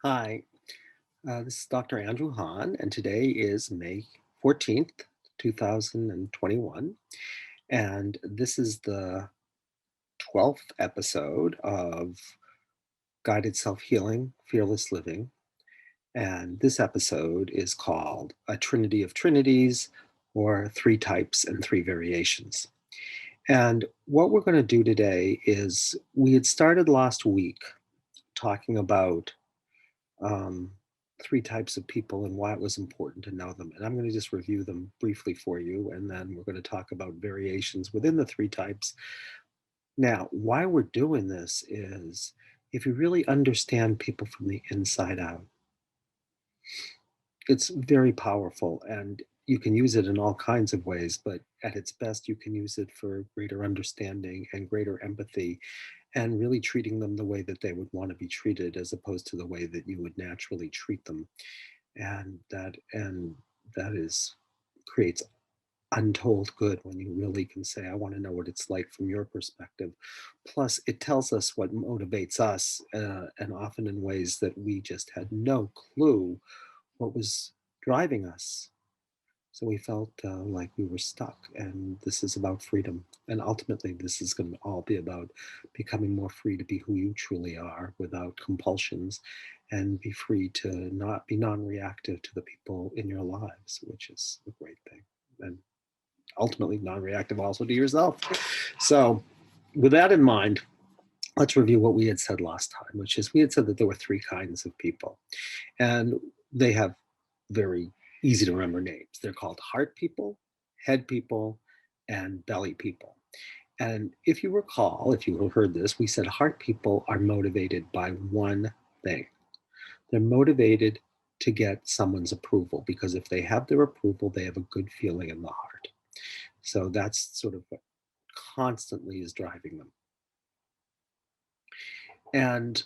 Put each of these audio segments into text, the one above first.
Hi, this is Dr. Andrew Hahn, and today is May 14th, 2021. And this is the 12th episode of Guided Self Healing, Fearless Living. And this episode is called A Trinity of Trinities, or Three Types and Three Variations. And what we're going to do today is we had started last week talking about um, three types of people and why it was important to know them. And I'm going to just review them briefly for you, and then we're going to talk about variations within the three types. Now, why we're doing this is if you really understand people from the inside out, it's very powerful and you can use it in all kinds of ways, but at its best, you can use it for greater understanding and greater empathy and really treating them the way that they would want to be treated as opposed to the way that you would naturally treat them. And that is creates untold good when you really can say, I want to know what it's like from your perspective. Plus it tells us what motivates us, and often in ways that we just had no clue what was driving us. So we felt like we were stuck, and this is about freedom. And ultimately, this is going to all be about becoming more free to be who you truly are without compulsions, and be free to not be non reactive to the people in your lives, which is a great thing. And ultimately, non reactive also to yourself. So, with that in mind, let's review what we had said last time, which is we had said that there were three kinds of people. And they have very easy to remember names. They're called heart people, head people, and belly people. And if you recall, if you heard this, we said heart people are motivated by one thing. They're motivated to get someone's approval, because if they have their approval, they have a good feeling in the heart. So that's sort of what constantly is driving them. And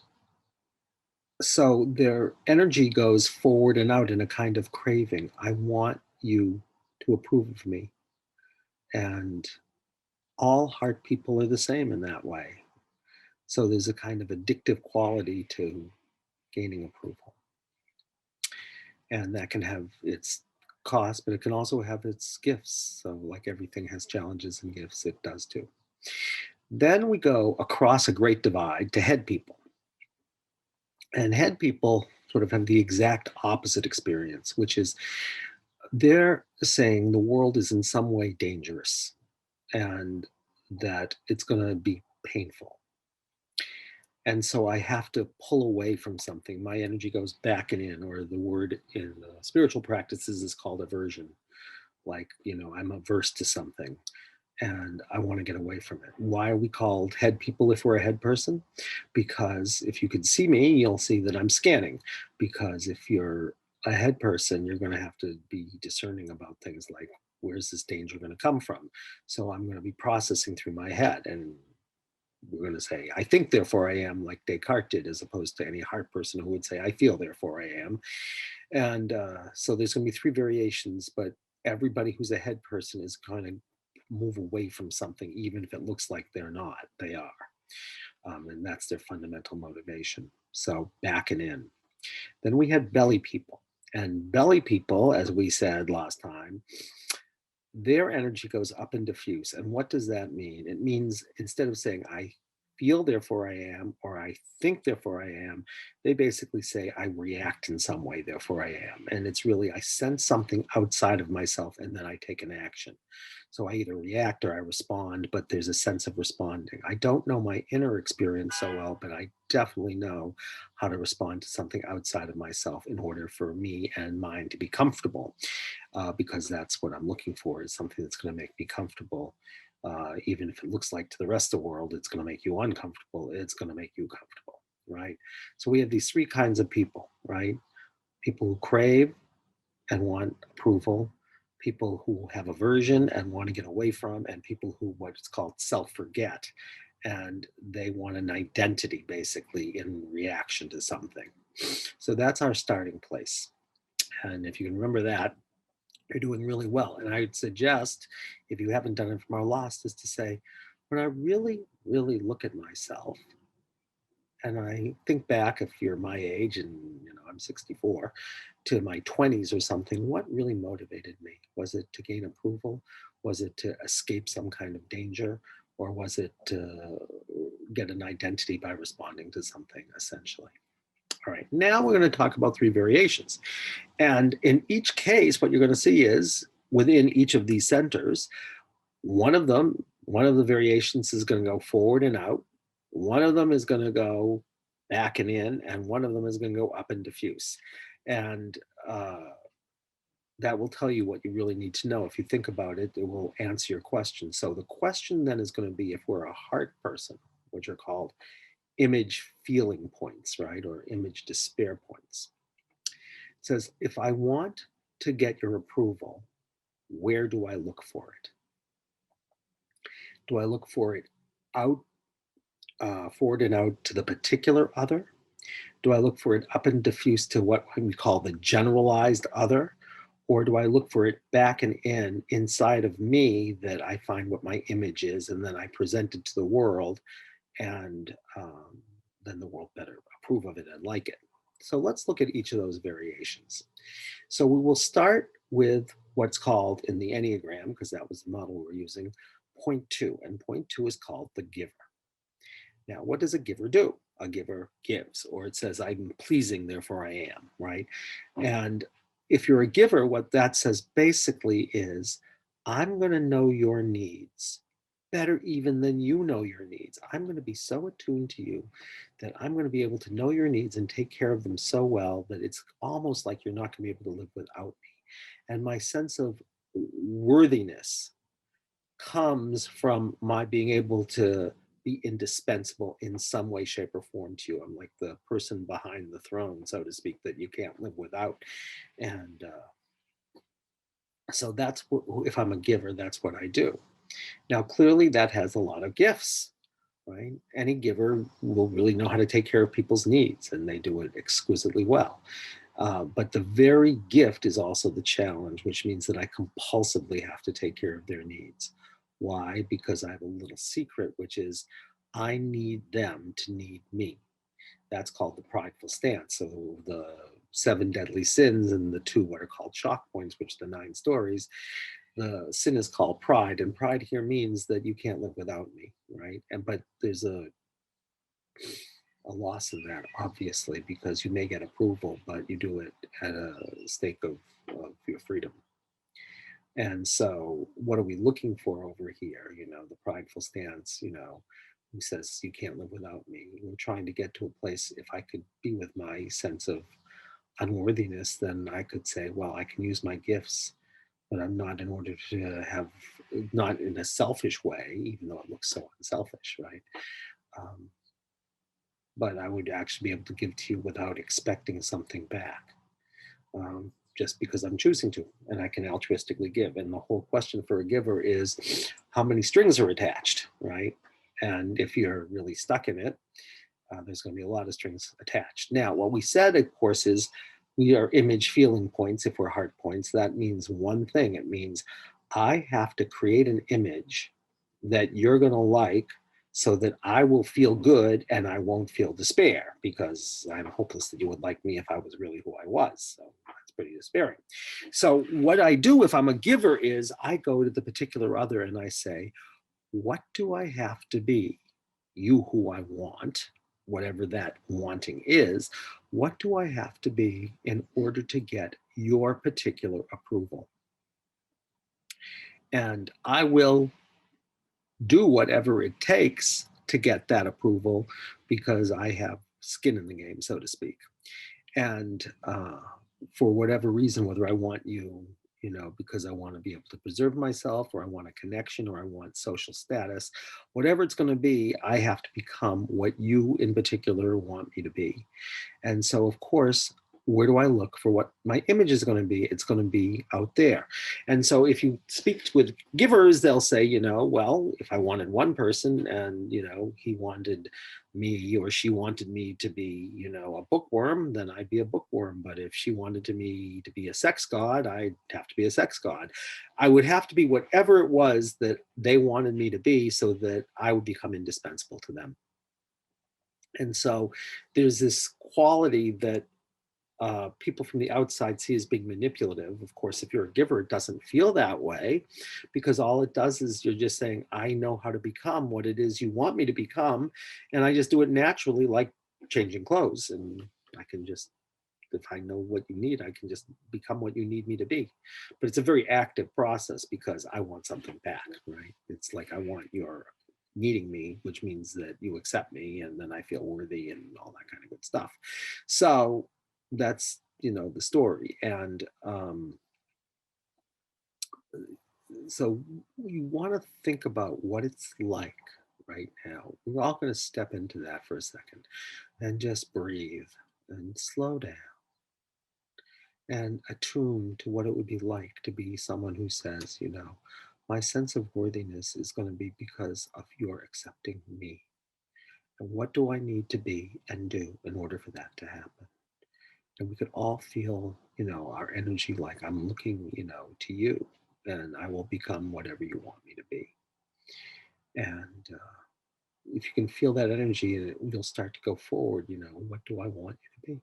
so their energy goes forward and out in a kind of craving. I want you to approve of me. And all heart people are the same in that way. So there's a kind of addictive quality to gaining approval. And that can have its cost, but it can also have its gifts. So, like everything has challenges and gifts, it does too. Then we go across a great divide to head people. And head people sort of have the exact opposite experience, which is they're saying the world is in some way dangerous and that it's going to be painful. And so I have to pull away from something. My energy goes back and in, or the word in spiritual practices is called aversion. Like, I'm averse to something and I want to get away from it. Why are we called head people if we're a head person? Because if you could see me, you'll see that I'm scanning. Because if you're a head person, you're going to have to be discerning about things like, where's this danger going to come from? So I'm going to be processing through my head, and we're going to say, I think, therefore I am, like Descartes did, as opposed to any heart person who would say, I feel, therefore I am. And so there's going to be three variations, but everybody who's a head person is going to move away from something, even if it looks like they're not, they are. And that's their fundamental motivation. So back and in. Then we had belly people. And belly people, as we said last time, their energy goes up and diffuse. And what does that mean? It means instead of saying, I feel, therefore I am, or I think, therefore I am, they basically say, I react in some way, therefore I am. And it's really, I sense something outside of myself and then I take an action. So I either react or I respond, but there's a sense of responding. I don't know my inner experience so well, but I definitely know how to respond to something outside of myself in order for me and mine to be comfortable, because that's what I'm looking for, is something that's going to make me comfortable. Even if it looks like to the rest of the world, it's going to make you uncomfortable, it's going to make you comfortable, right? So we have these three kinds of people, right? People who crave and want approval, people who have aversion and want to get away from, and people who what's called self-forget, and they want an identity basically in reaction to something. So that's our starting place. And if you can remember that, you're doing really well. And I would suggest, if you haven't done it from our last, is to say, when I really, really look at myself and I think back, if you're my age and I'm 64, to my 20s or something, what really motivated me? Was it to gain approval? Was it to escape some kind of danger? Or was it to get an identity by responding to something, essentially? All right, now we're going to talk about three variations. And in each case, what you're going to see is within each of these centers, one of the variations is going to go forward and out. One of them is going to go back and in, and one of them is going to go up and diffuse. And that will tell you what you really need to know. If you think about it, it will answer your question. So the question then is going to be if we're a heart person, which are called image feeling points, right? Or image despair points. It says, if I want to get your approval, where do I look for it? Do I look for it out, forward and out to the particular other? Do I look for it up and diffuse to what we call the generalized other? Or do I look for it back and in inside of me that I find what my image is and then I present it to the world and then the world better approve of it and like it? So let's look at each of those variations. So we will start with what's called in the Enneagram, because that was the model we're using, point two. And point two is called the giver. Now, what does a giver do? A giver gives, or it says, I'm pleasing, therefore I am, right? And if you're a giver, what that says basically is, I'm going to know your needs better even than you know your needs. I'm going to be so attuned to you that I'm going to be able to know your needs and take care of them so well that it's almost like you're not going to be able to live without me. And my sense of worthiness comes from my being able to be indispensable in some way, shape, or form to you. I'm like the person behind the throne, so to speak, that you can't live without. And so that's what, if I'm a giver, that's what I do. Now, clearly, that has a lot of gifts, right? Any giver will really know how to take care of people's needs, and they do it exquisitely well. But the very gift is also the challenge, which means that I compulsively have to take care of their needs. Why? Because I have a little secret, which is I need them to need me. That's called the prideful stance. So the seven deadly sins and the two what are called shock points, which are the nine stories. The sin is called pride, and pride here means that you can't live without me, right? And but there's a loss in that, obviously, because you may get approval, but you do it at a stake of your freedom. And so, what are we looking for over here? You know, the prideful stance, you know, who says, you can't live without me. We're trying to get to a place, if I could be with my sense of unworthiness, then I could say, well, I can use my gifts, but I'm not in order to have, not in a selfish way, even though it looks so unselfish, right? Um, but I would actually be able to give to you without expecting something back, just because I'm choosing to, and I can altruistically give. And the whole question for a giver is how many strings are attached, right? And if you're really stuck in it, there's going to be a lot of strings attached. Now, what we said, of course, is we are image feeling points if we're heart points. That means one thing. It means I have to create an image that you're going to like so that I will feel good and I won't feel despair, because I'm hopeless that you would like me if I was really who I was. So that's pretty despairing. So what I do if I'm a giver is I go to the particular other and I say, what do I have to be? You who I want, whatever that wanting is, what do I have to be in order to get your particular approval? And I will do whatever it takes to get that approval because I have skin in the game, so to speak. And for whatever reason, whether I want you, you know, because I want to be able to preserve myself, or I want a connection, or I want social status, whatever it's going to be, I have to become what you in particular want me to be. And so, of course, where do I look for what my image is going to be? It's going to be out there. And so, if you speak with givers, they'll say, you know, well, if I wanted one person and, you know, he wanted me or she wanted me to be, you know, a bookworm, then I'd be a bookworm. But if she wanted me to be a sex god, I'd have to be a sex god. I would have to be whatever it was that they wanted me to be so that I would become indispensable to them. And so there's this quality that people from the outside see as being manipulative. Of course, if you're a giver, it doesn't feel that way, because all it does is you're just saying, I know how to become what it is you want me to become. And I just do it naturally, like changing clothes. And I can just, if I know what you need, I can just become what you need me to be. But it's a very active process because I want something back, right? It's like I want your needing me, which means that you accept me and then I feel worthy and all that kind of good stuff. So that's, the story. And so you want to think about what it's like right now. We're all going to step into that for a second and just breathe and slow down and attune to what it would be like to be someone who says, my sense of worthiness is going to be because of your accepting me. And what do I need to be and do in order for that to happen? And we could all feel, our energy like I'm looking, to you, and I will become whatever you want me to be. And if you can feel that energy, you'll start to go forward. What do I want you to be?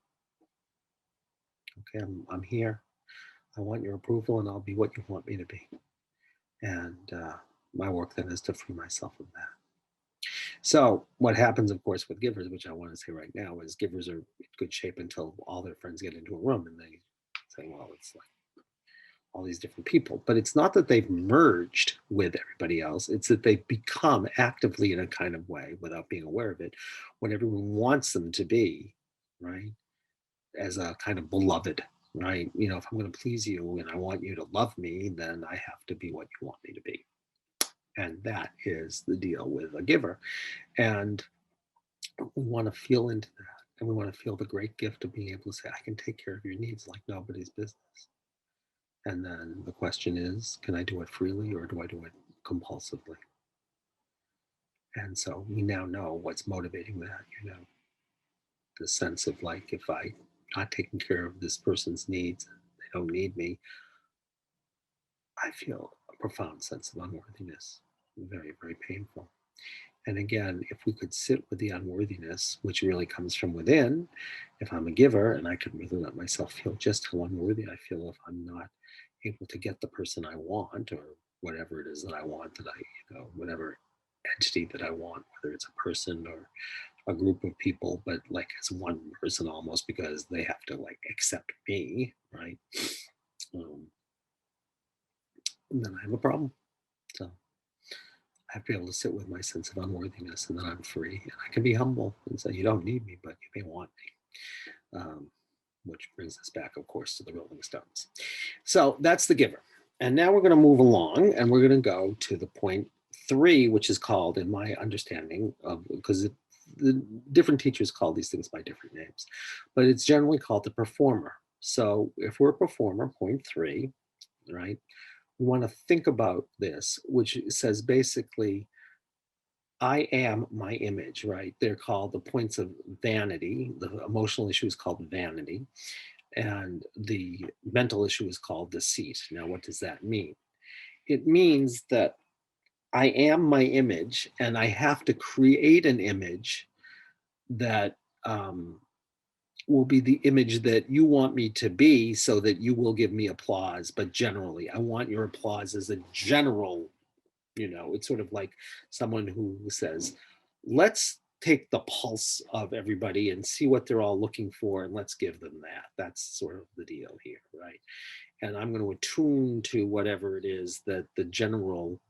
Okay, I'm here. I want your approval, and I'll be what you want me to be. And my work then is to free myself of that. So what happens, of course, with givers, which I want to say right now, is givers are in good shape until all their friends get into a room and they say, well, it's like all these different people. But it's not that they've merged with everybody else. It's that they've become actively in a kind of way without being aware of it, what everyone wants them to be, right? As a kind of beloved, right? If I'm going to please you and I want you to love me, then I have to be what you want me to be. And that is the deal with a giver. And we want to feel into that. And we want to feel the great gift of being able to say, I can take care of your needs like nobody's business. And then the question is, can I do it freely or do I do it compulsively? And so we now know what's motivating that, the sense of like, if I not taking care of this person's needs, they don't need me, I feel a profound sense of unworthiness. Very, very painful. And again, if we could sit with the unworthiness, which really comes from within, if I'm a giver and I could really let myself feel just how unworthy I feel if I'm not able to get the person I want or whatever it is that I want, that whatever entity that I want, whether it's a person or a group of people, but like as one person almost because they have to like accept me, right? Um, then I have a problem. So I have to be able to sit with my sense of unworthiness and then I'm free. And I can be humble and say, you don't need me, but you may want me. Which brings us back, of course, to the Rolling Stones. So that's the giver. And now we're going to move along and we're going to go to the point 3, which is called, in my understanding, of because the different teachers call these things by different names, but it's generally called the performer. So if we're a performer, point 3, right? We want to think about this, which says basically, I am my image, right? They're called the points of vanity. The emotional issue is called vanity, and the mental issue is called deceit. Now, what does that mean? It means that I am my image, and I have to create an image that will be the image that you want me to be so that you will give me applause. But generally, I want your applause as a general. It's sort of like someone who says, let's take the pulse of everybody and see what they're all looking for and let's give them that. That's sort of the deal here, right? And I'm going to attune to whatever it is that the general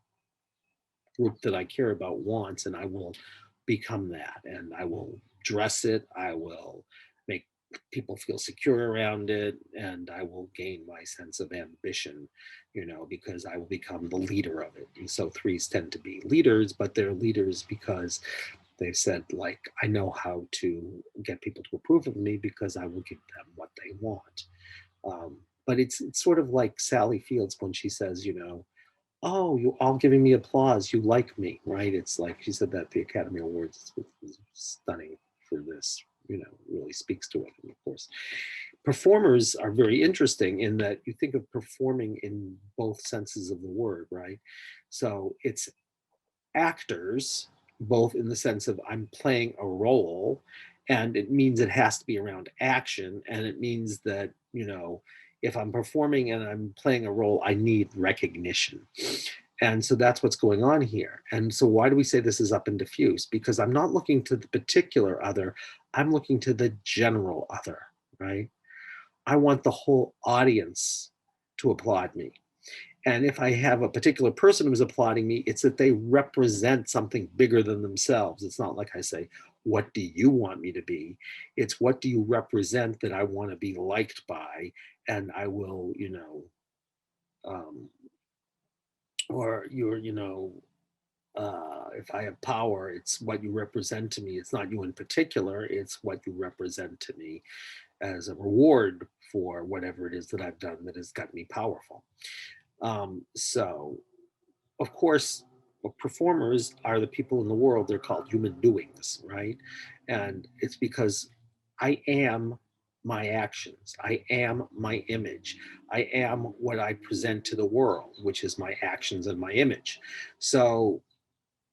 group that I care about wants, and I will become that. And I will dress it. I will make people feel secure around it, and I will gain my sense of ambition, because I will become the leader of it. And so threes tend to be leaders, but they're leaders because they've said, like, I know how to get people to approve of me because I will give them what they want. But it's sort of like Sally Fields when she says, oh, you all giving me applause. You like me, right? It's like she said that at the Academy Awards. It's stunning for this, really speaks to it. And of course, performers are very interesting in that you think of performing in both senses of the word, right? So it's actors, both in the sense of I'm playing a role And it means it has to be around action, and it means that, if I'm performing and I'm playing a role, I need recognition. And so that's what's going on here. And so why do we say this is up and diffuse? Because I'm not looking to the particular other, I'm looking to the general other, right? I want the whole audience to applaud me. And if I have a particular person who's applauding me, it's that they represent something bigger than themselves. It's not like I say, what do you want me to be? It's what do you represent that I want to be liked by? And I will, um, or you're, if I have power, it's what you represent to me. It's not you in particular, it's what you represent to me as a reward for whatever it is that I've done that has got me powerful. So, of course, performers are the people in the world, they're called human doings, right? And it's because I am my actions, I am my image, I am what I present to the world, which is my actions and my image. So,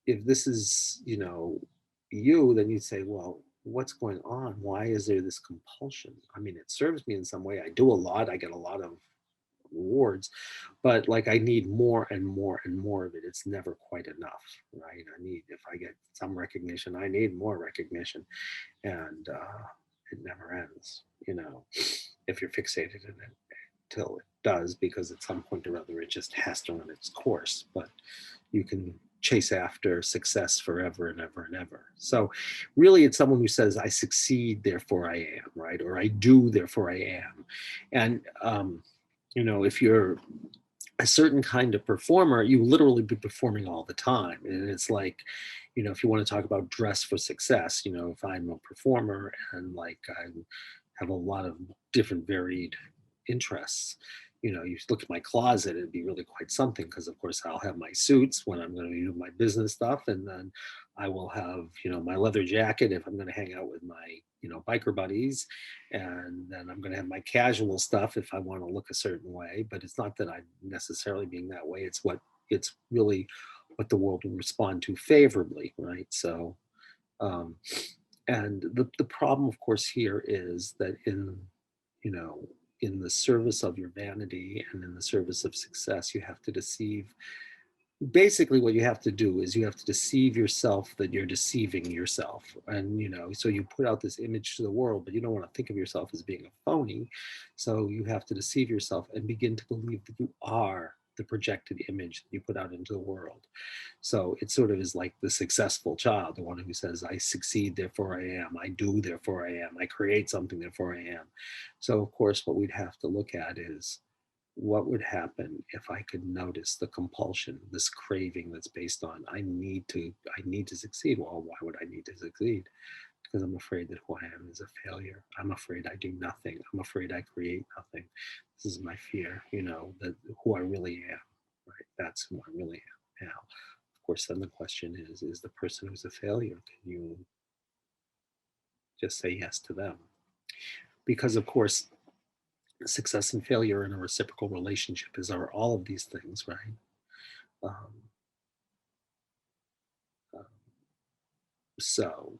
if this is, you, then you'd say, well, what's going on? Why is there this compulsion? I mean, it serves me in some way. I do a lot, I get a lot of rewards, but like I need more and more and more of it. It's never quite enough, right? If I get some recognition, I need more recognition. And it never ends, if you're fixated in it till it does, because at some point or other, it just has to run its course. But you can chase after success forever and ever and ever. So really it's someone who says, I succeed, therefore I am, right? Or I do, therefore I am. And, if you're a certain kind of performer, you literally be performing all the time. And it's like, if you want to talk about dress for success, if I'm a performer and like I have a lot of different varied interests, you look at my closet, it'd be really quite something because of course I'll have my suits when I'm going to do my business stuff, and then I will have, my leather jacket if I'm going to hang out with my, biker buddies, and then I'm going to have my casual stuff if I want to look a certain way. But it's not that I'm necessarily being that way. It's really what the world will respond to favorably, right? So, um, and the problem, of course, here is that you know, in the service of your vanity and in the service of success, you have to deceive. Basically, what you have to do is you have to deceive yourself that you're deceiving yourself. And, so you put out this image to the world, but you don't want to think of yourself as being a phony. So you have to deceive yourself and begin to believe that you are the projected image that you put out into the world. So it sort of is like the successful child, the one who says, I succeed, therefore I am. I do, therefore I am. I create something, therefore I am. So, of course, what we'd have to look at is what would happen if I could notice the compulsion, this craving that's based on I need to succeed. Well, why would I need to succeed? Because I'm afraid that who I am is a failure. I'm afraid I do nothing. I'm afraid I create nothing. This is my fear, that who I really am, right? That's who I really am now. Of course, then the question is the person who's a failure, can you just say yes to them? Because, of course, success and failure in a reciprocal relationship is are all of these things, right? Um, uh, so,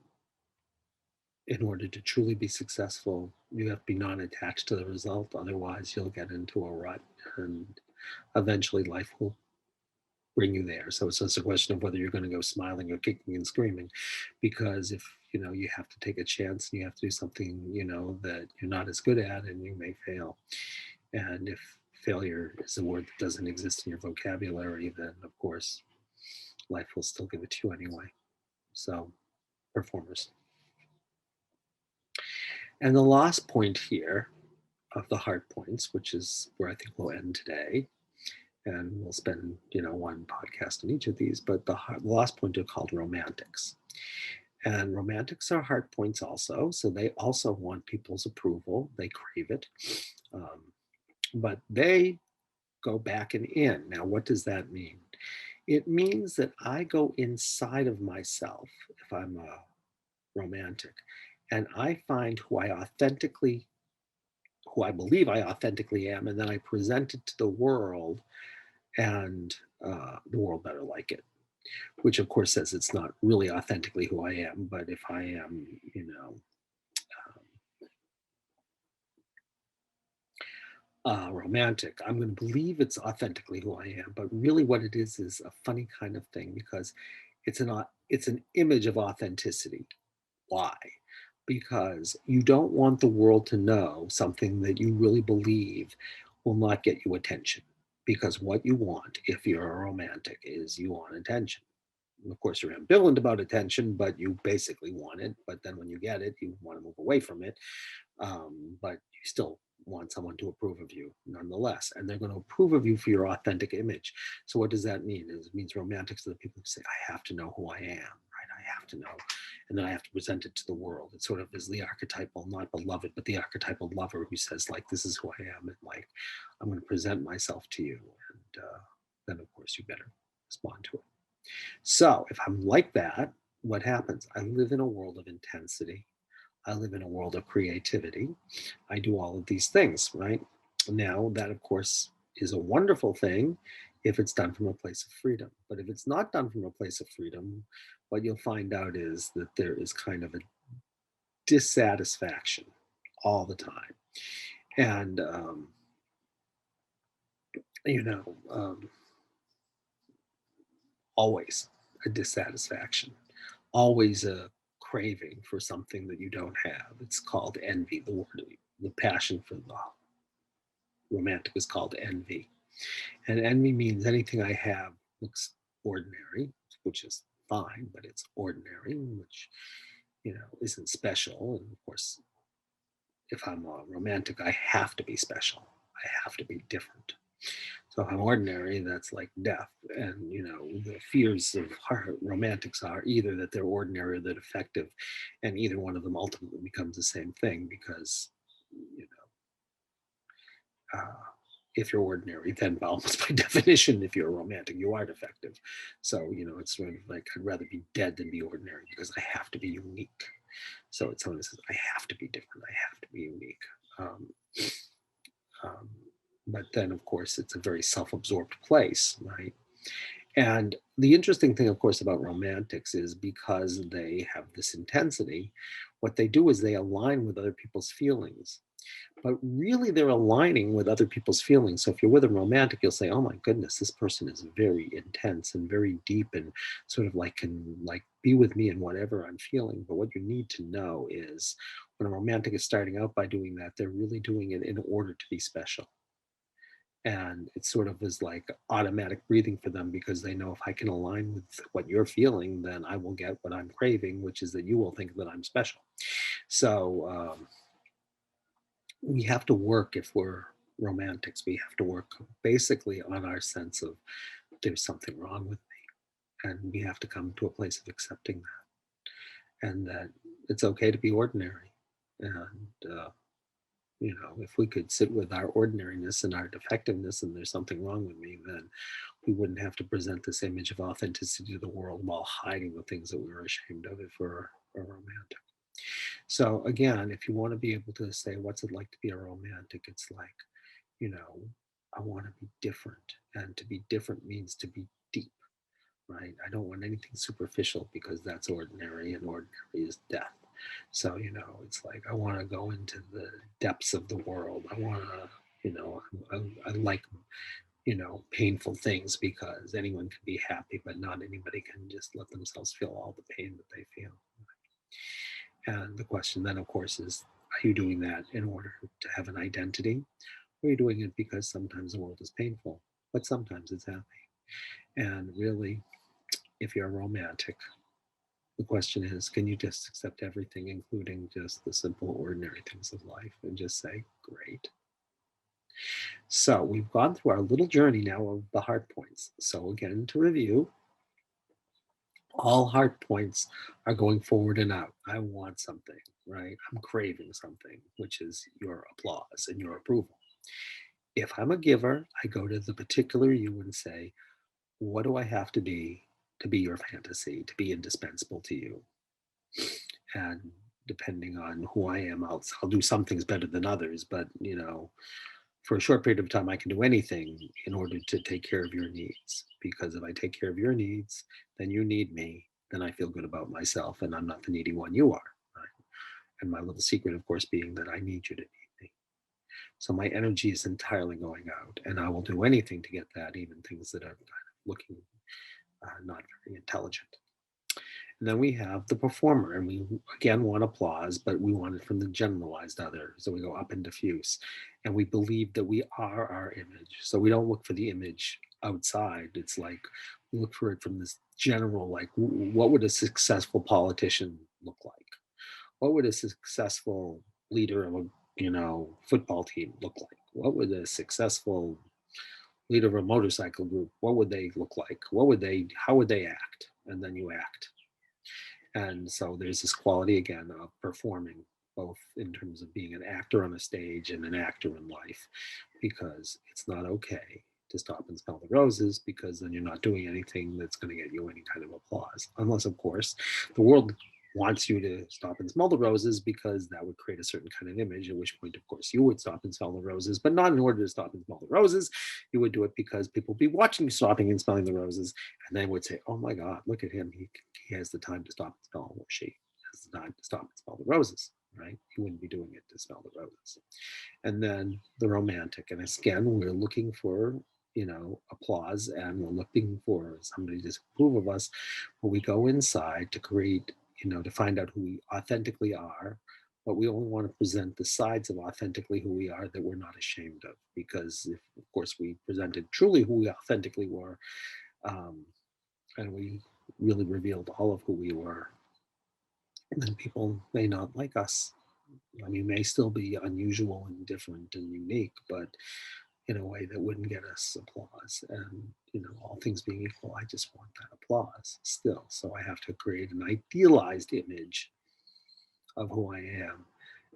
in order to truly be successful, you have to be non attached to the result. Otherwise, you'll get into a rut and eventually life will bring you there. So it's just a question of whether you're going to go smiling or kicking and screaming, because if you have to take a chance and you have to do something that you're not as good at, and you may fail. And if failure is a word that doesn't exist in your vocabulary, then of course life will still give it to you anyway. So, performers. And the last point here of the hard points, which is where I think we'll end today, and we'll spend one podcast on each of these, but the last point are called romantics. And romantics are hard points also, so they also want people's approval. They crave it, um, but they go back and in. Now, what does that mean? It means that I go inside of myself if I'm a romantic, and I find who I believe I authentically am, and then I present it to the world, and the world better like it. Which, of course, says it's not really authentically who I am, but if I am, romantic, I'm going to believe it's authentically who I am. But really, what it is a funny kind of thing because it's an image of authenticity. Why? Because you don't want the world to know something that you really believe will not get you attention. Because what you want, if you're a romantic, is you want attention. Of course, you're ambivalent about attention, but you basically want it. But then when you get it, you want to move away from it, but you still want someone to approve of you nonetheless, and they're going to approve of you for your authentic image. So what does that mean? It means romantics are the people who say, I have to know who I am, right? I have to know, and then I have to present it to the world. It sort of is the archetypal, not beloved, but the archetypal lover who says, like, this is who I am, and like, I'm going to present myself to you, and then of course you better respond to it. So if I'm like that, what happens? I live in a world of intensity. I live in a world of creativity. I do all of these things, right? Now, that of course is a wonderful thing if it's done from a place of freedom. But if it's not done from a place of freedom, what you'll find out is that there is kind of a dissatisfaction all the time. And, you know, always a dissatisfaction, always a craving for something that you don't have. It's called envy. The passion for the romantic is called envy. And envy means anything I have looks ordinary, which is fine, but it's ordinary, which, isn't special. And of course, if I'm a romantic, I have to be special. I have to be different. So if I'm ordinary, that's like death. And, the fears of romantics are either that they're ordinary or they're defective. And either one of them ultimately becomes the same thing because, you uh, if you're ordinary, then almost by definition, if you're a romantic, you are defective. So, it's sort of like I'd rather be dead than be ordinary because I have to be unique. So it's someone who says, I have to be different, I have to be unique. Um, um, but then, of course, it's a very self absorbed place, right? And the interesting thing, of course, about romantics is because they have this intensity, what they do is they align with other people's feelings, but really they're aligning with other people's feelings. So if you're with a romantic, you'll say, oh my goodness, this person is very intense and very deep and sort of like can like be with me in whatever I'm feeling. But what you need to know is when a romantic is starting out by doing that, they're really doing it in order to be special. And it sort of is like automatic breathing for them because they know if I can align with what you're feeling, then I will get what I'm craving, which is that you will think that I'm special. So we have to work if we're romantics. We have to work basically on our sense of there's something wrong with me, and we have to come to a place of accepting that, and that it's okay to be ordinary. And if we could sit with our ordinariness and our defectiveness, and there's something wrong with me, then we wouldn't have to present this image of authenticity to the world while hiding the things that we were ashamed of if we're a romantic. So again, if you want to be able to say, what's it like to be a romantic? It's like, you know, I want to be different. And to be different means to be deep, right? I don't want anything superficial because that's ordinary and ordinary is death. So, it's like I want to go into the depths of the world. I want to, I like, painful things because anyone can be happy, but not anybody can just let themselves feel all the pain that they feel. And the question then, of course, is are you doing that in order to have an identity? Or are you doing it because sometimes the world is painful, but sometimes it's happy? And really, if you're a romantic, the question is can you just accept everything, including just the simple, ordinary things of life, and just say, great? So we've gone through our little journey now of the heart points. So, again, to review, all heart points are going forward and out. I want something, right? I'm craving something, which is your applause and your approval. If I'm a giver, I go to the particular you and say, what do I have to be your fantasy, to be indispensable to you? And depending on who I am, I'll do some things better than others, but for a short period of time, I can do anything in order to take care of your needs. Because if I take care of your needs, then you need me, then I feel good about myself, and I'm not the needy one, you are. Right? And my little secret, of course, being that I need you to need me. So my energy is entirely going out, and I will do anything to get that, even things that are kind of looking not very intelligent. And then we have the performer, and we again want applause, but we want it from the generalized other. So we go up in diffuse, and we believe that we are our image. So we don't look for the image outside. It's like we look for it from this general, like, what would a successful politician look like? What would a successful leader of a football team look like? What would a successful leader of a motorcycle group, what would they look like? How would they act? And then you act. And so there's this quality again of performing, both in terms of being an actor on a stage and an actor in life, because it's not okay to stop and smell the roses, because then you're not doing anything that's going to get you any kind of applause. Unless, of course, the world wants you to stop and smell the roses, because that would create a certain kind of image, at which point, of course, you would stop and smell the roses, but not in order to stop and smell the roses. You would do it because people would be watching you stopping and smelling the roses, and they would say, "Oh my God, look at him. He has the time to stop and smell," or she has the time to stop and smell the roses, right? He wouldn't be doing it to smell the roses. And then the romantic. And again, we're looking for, applause, and we're looking for somebody to approve of us. But we go inside to create, to find out who we authentically are. But we only want to present the sides of authentically who we are that we're not ashamed of. Because if, of course, we presented truly who we authentically were, um, and we really revealed all of who we were, then people may not like us. I mean, may still be unusual and different and unique, but in a way that wouldn't get us applause. And, all things being equal, I just want that applause still. So I have to create an idealized image of who I am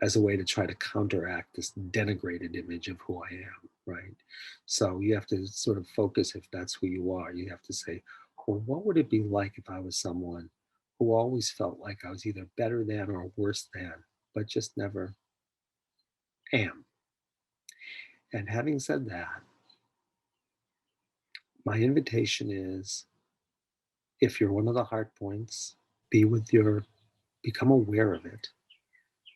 as a way to try to counteract this denigrated image of who I am, right? So you have to sort of focus, if that's who you are, you have to say, well, what would it be like if I was someone who always felt like I was either better than or worse than, but just never am? And having said that, my invitation is, if you're one of the heart points, be with your, become aware of it,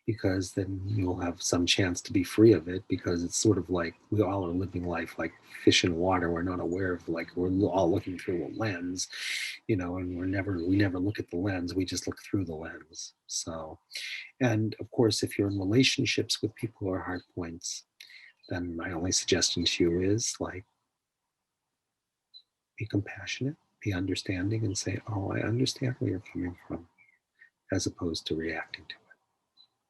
because then you'll have some chance to be free of it, because it's sort of like we all are living life like fish in water. We're not aware of, like, we're all looking through a lens, and we never look at the lens. We just look through the lens. So, and of course, if you're in relationships with people who are heart points, then my only suggestion to you is, like, be compassionate, be understanding, and say, "Oh, I understand where you're coming from," as opposed to reacting to it,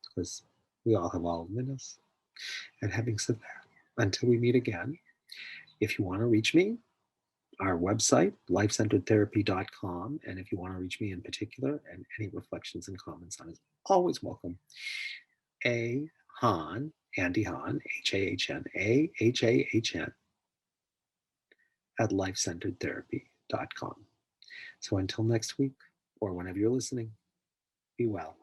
because we all have all in us. And having said that, until we meet again, if you want to reach me, our website, lifecenteredtherapy.com. And if you want to reach me in particular, and any reflections and comments on it, always welcome. A Han, Andy Han, HAHN, at lifecenteredtherapy.com. So until next week, or whenever you're listening, be well.